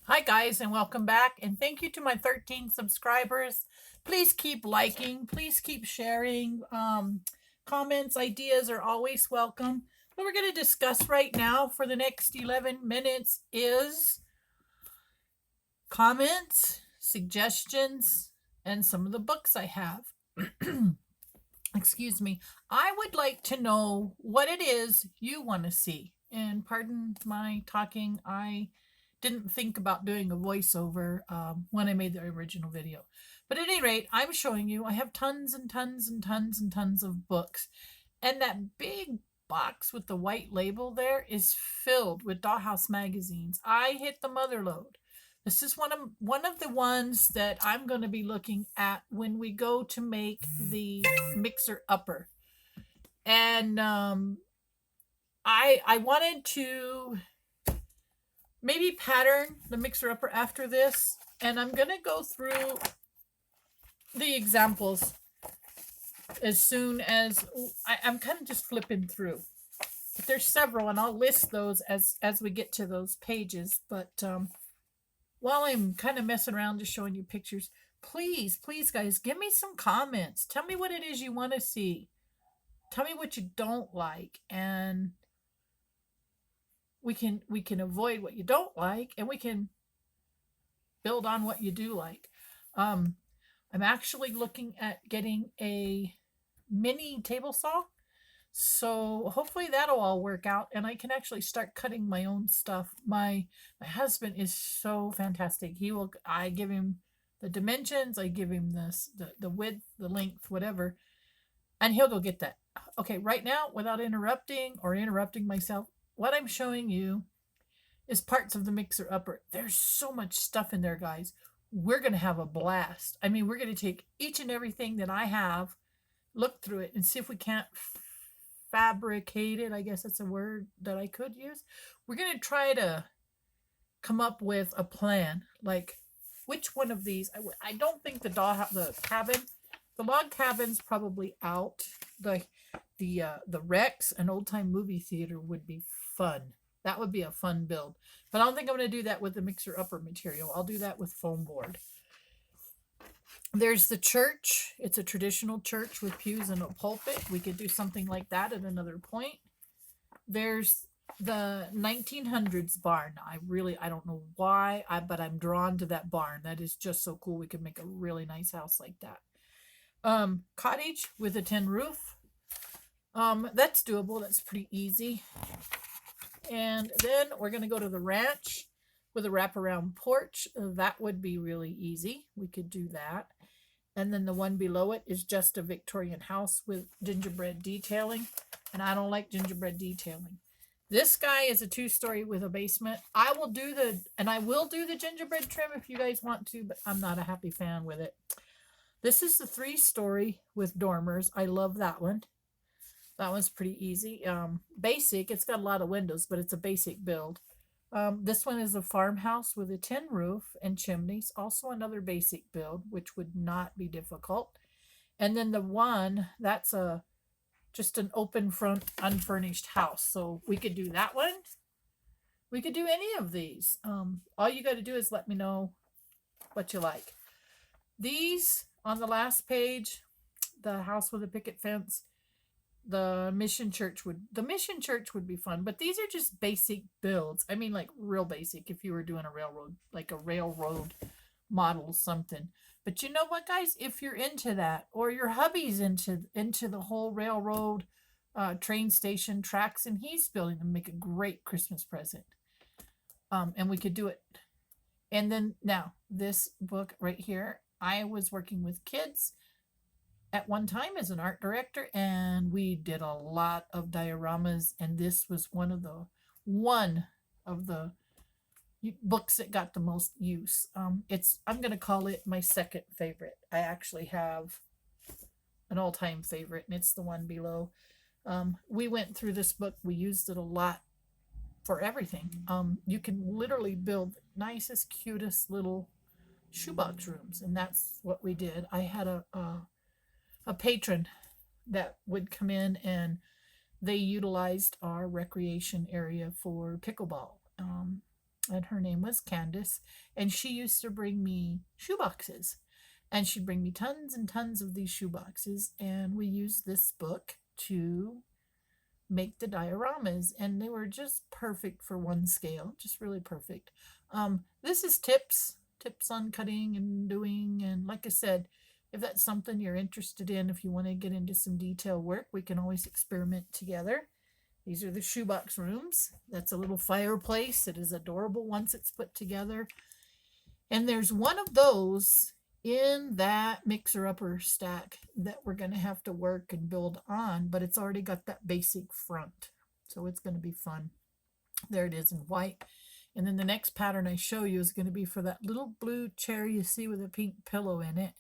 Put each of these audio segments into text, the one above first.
Hi, guys, and welcome back. And thank you to my 13 subscribers. Please keep liking, please keep sharing. Comments, ideas are always welcome. What we're going to discuss right now for the next 11 minutes is comments, suggestions, and some of the books I have. Excuse me. I would like to know what it is you want to see. And pardon my talking, I didn't think about doing a voiceover when I made the original video. But at any rate, I'm showing you I have tons and tons and tons and tons of books. And that big box with the white label there is filled with Dollhouse magazines. I hit the mother lode. This is one of the ones that I'm going to be looking at when we go to make the mixer upper. And I wanted to maybe pattern the mixer upper after this, and I'm going to go through the examples as soon as I'm kind of just flipping through. But there's several, and I'll list those as we get to those pages. But while I'm kind of messing around, just showing you pictures, please, guys, give me some comments. Tell me what it is you want to see. Tell me what you don't like, and we can avoid what you don't like, and we can build on what you do like. Um, I'm actually looking at getting a mini table saw. So hopefully that'll all work out and I can actually start cutting my own stuff. My husband is so fantastic. I give him the dimensions, I give him the width, the length, whatever, and he'll go get that. Okay, right now, without interrupting myself, what I'm showing you is parts of the mixer upper. There's so much stuff in there, guys. We're going to have a blast. I mean, we're going to take each and everything that I have, look through it, and see if we can't fabricate it. I guess that's a word that I could use. We're going to try to come up with a plan. Like, which one of these? I don't think the cabin, the log cabin's probably out. The Rex, an old time movie theater, would be fun. That would be a fun build. But I don't think I'm going to do that with the mixer upper material. I'll do that with foam board. There's the church. It's a traditional church with pews and a pulpit. We could do something like that at another point. There's the 1900s barn. I don't know why, but I'm drawn to that barn. That is just so cool. We could make a really nice house like that. Cottage with a tin roof. That's doable. That's pretty easy. And then we're going to go to the ranch with a wraparound porch. That would be really easy. We could do that. And then the one below it is just a Victorian house with gingerbread detailing. And I don't like gingerbread detailing. This guy is a 2-story with a basement. I will do the gingerbread trim if you guys want to, but I'm not a happy fan with it. This is the 3-story with dormers. I love that one. That one's pretty easy. Basic. It's got a lot of windows, but it's a basic build. This one is a farmhouse with a tin roof and chimneys. Also another basic build, which would not be difficult. And then the one, that's just an open front, unfurnished house. So we could do that one. We could do any of these. All you got to do is let me know what you like. These on the last page, the house with a picket fence, the mission church would be fun, but these are just basic builds. I mean, like real basic. If you were doing a railroad, like a railroad model something. But you know what, guys? If you're into that, or your hubby's into the whole railroad, train station tracks, and he's building them, make a great Christmas present. And we could do it. And then now this book right here, I was working with kids at one time as an art director, and we did a lot of dioramas, and this was one of the books that got the most use. I'm going to call it my second favorite. I actually have an all-time favorite, and it's the one below. We went through this book. We used it a lot for everything. You can literally build nicest, cutest little shoebox rooms, and that's what we did. I had a patron that would come in, and they utilized our recreation area for pickleball. and her name was Candace, and she used to bring me shoeboxes, and she'd bring me tons and tons of these shoeboxes, and we used this book to make the dioramas, and they were just perfect for one scale, just really perfect. This is tips on cutting and doing, and like I said, if that's something you're interested in, if you want to get into some detail work, we can always experiment together. These are the shoebox rooms. That's a little fireplace. It is adorable once it's put together. And there's one of those in that mixer upper stack that we're going to have to work and build on, but it's already got that basic front. So it's going to be fun. There it is in white. And then the next pattern I show you is going to be for that little blue chair you see with a pink pillow in it.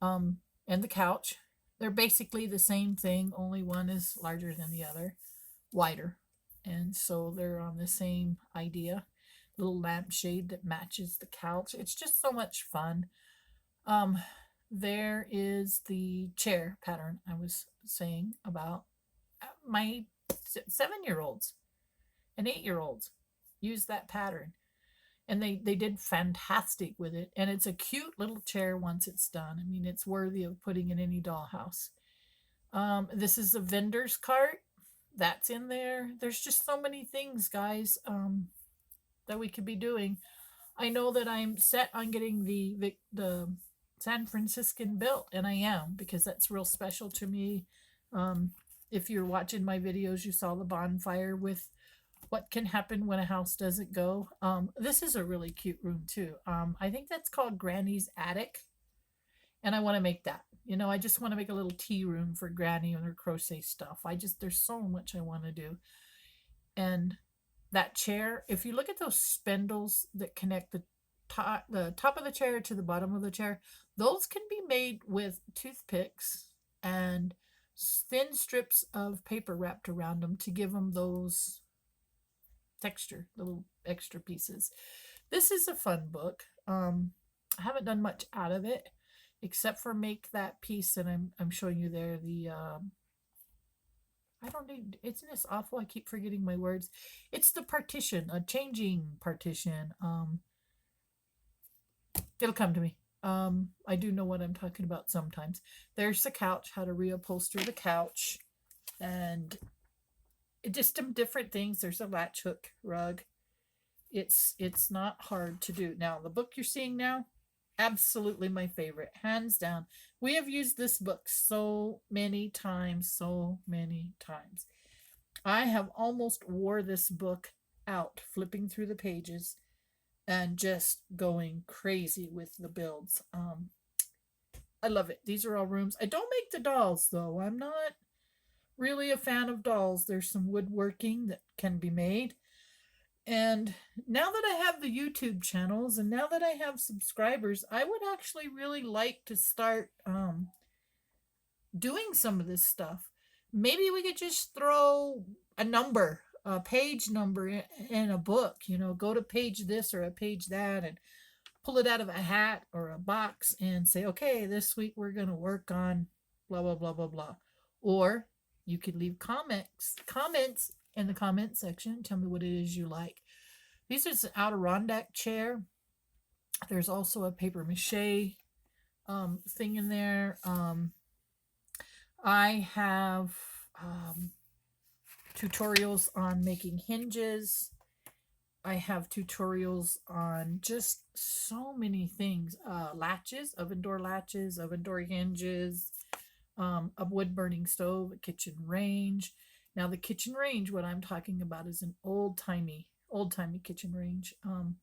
And the couch. They're basically the same thing, only one is larger than the other, wider. And so they're on the same idea. Little lampshade that matches the couch. It's just so much fun. There is the chair pattern I was saying about. My 7-year-olds and 8-year-olds use that pattern, and they did fantastic with it, and it's a cute little chair once it's done. I mean, it's worthy of putting in any dollhouse. This is a vendor's cart that's in there. There's just so many things, guys, that we could be doing. I know that I'm set on getting the San Franciscan built, and I am, because that's real special to me. If you're watching my videos, you saw the bonfire with what can happen when a house doesn't go. This is a really cute room too. I think that's called Granny's Attic, and I want to make that. I just want to make a little tea room for Granny and her crochet stuff. There's so much I want to do. And that chair, if you look at those spindles that connect the top of the chair to the bottom of the chair, those can be made with toothpicks and thin strips of paper wrapped around them to give them those texture, little extra pieces. This is a fun book. I haven't done much out of it except for make that piece that I'm showing you there. I don't need, isn't this awful? I keep forgetting my words. It's the partition, a changing partition. It'll come to me. I do know what I'm talking about sometimes. There's the couch, how to reupholster the couch, and just some different things. There's a latch hook rug. It's not hard to do. Now, the book you're seeing now, absolutely my favorite, hands down. We have used this book so many times. I have almost wore this book out, flipping through the pages and just going crazy with the builds. I love it. These are all rooms. I don't make the dolls, though. I'm not really a fan of dolls. There's some woodworking that can be made. And now that I have the YouTube channels and now that I have subscribers, I would actually really like to start doing some of this stuff. Maybe we could just throw a page number in a book, go to page this or a page that, and pull it out of a hat or a box and say, okay, this week we're going to work on blah, blah, blah, blah, blah. Or you could leave comments in the comment section. Tell me what it is you like. This is an Adirondack chair. There's also a paper mache thing in there. I have tutorials on making hinges. I have tutorials on just so many things. Latches, oven door hinges, a wood burning stove, a kitchen range. Now the kitchen range, what I'm talking about is an old-timey kitchen range. And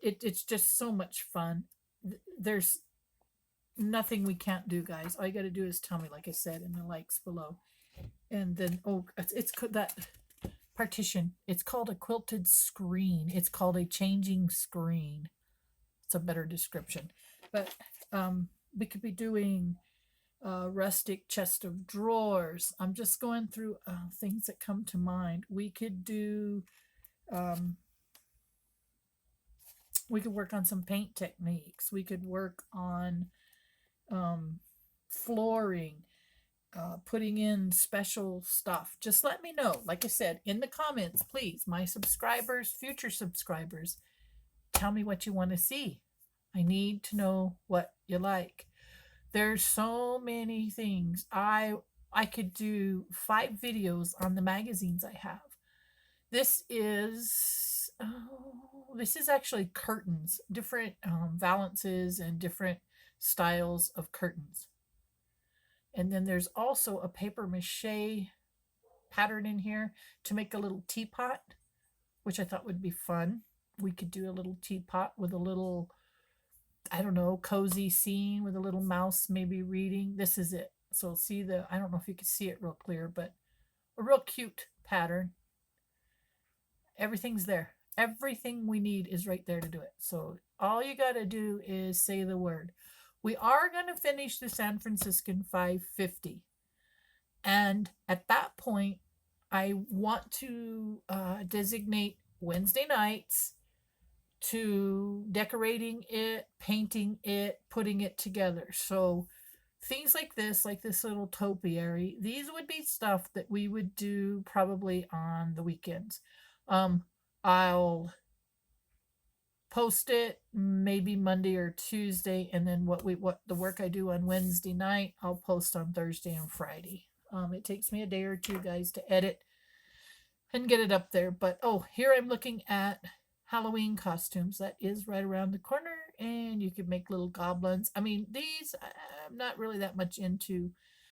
it's just so much fun. There's nothing we can't do, guys. All you got to do is tell me, like I said, in the likes below. And then, it's that partition. It's called a quilted screen. It's called a changing screen. It's a better description. But we could be doing rustic chest of drawers. I'm just going through things that come to mind. We could do, we could work on some paint techniques. We could work on flooring. putting in special stuff, just let me know. Like I said, in the comments, please, my subscribers, future subscribers, tell me what you want to see. I need to know what you like. There's so many things. I could do 5 videos on the magazines I have. This is actually curtains, different valances and different styles of curtains. And then there's also a paper mache pattern in here to make a little teapot, which I thought would be fun. We could do a little teapot with a little, I don't know, cozy scene with a little mouse maybe reading. This is it. So see I don't know if you can see it real clear, but a real cute pattern. Everything's there. Everything we need is right there to do it. So all you got to do is say the word. We are going to finish the San Franciscan 550. And at that point, I want to designate Wednesday nights to decorating it, painting it, putting it together. So things like this little topiary, these would be stuff that we would do probably on the weekends. I'll post it maybe Monday or Tuesday, and then what the work I do on Wednesday night, I'll post on Thursday and Friday. It takes me a day or two, guys, to edit and get it up there. But here I'm looking at Halloween costumes. That is right around the corner, and you can make little goblins. I mean, these I'm not really that much into